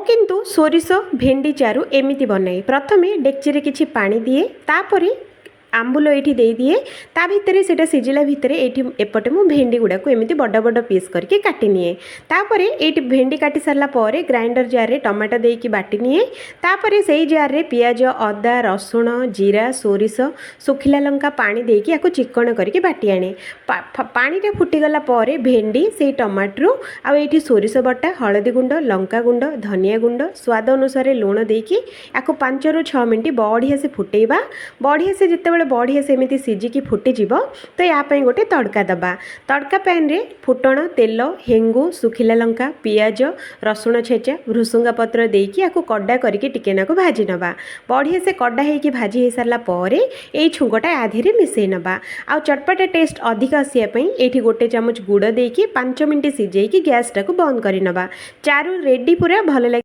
किंतु सोरिष भेंडी चारू एमती बनाए प्रथमे डेक्ची किछि पानी दिए तापरे आंबुल ये दिए ता भितर से सिझिला भितर ये एपटे मु भेंडी गुड़ा को एमती बड़ बड़ पीस करके काटी निए तापर ये भेंडी काटी सारा पर ग्राइंडर जार रे टमाटो देकी बाटी निए तापर से जार रे पियाज अदा रसुण जीरा सोरिष सुखिला लंका पानी देकी याको चिकण करके बाटी आने पानी रे फुटीगला पर भेंडी से टमाटो आठी सोरिष बटा हलदी गुंड लंका गुंड धनिया गुंड स्वाद अनुसार लुण देकी याको 5 ରୁ 6 मिनट बढ़िया से फुटेबा बढ़िया से जिते बढ़िया सेमती सिझिकी फुटीଯିव तो यापाई गोटे तड़का दबा तड़का पैन रे फुटण तेल हेंगु सुखिला लंका पियाज रसुण छेचा भृसुंगा पत्र देकी याको कड़ा करके टिके नाको भाजी नबा बढ़िया से कड़ा होगी भाजी हो सारा पर यही छुंगटा आधे मिसई नबा आ चटपटा टेस्ट अधिक आसापी ये गोटे चामच गुड़ देकी 5 मिनट सिझेकी गैस टाको बंद कर नबा चारू रेडी पूरा भल लगे।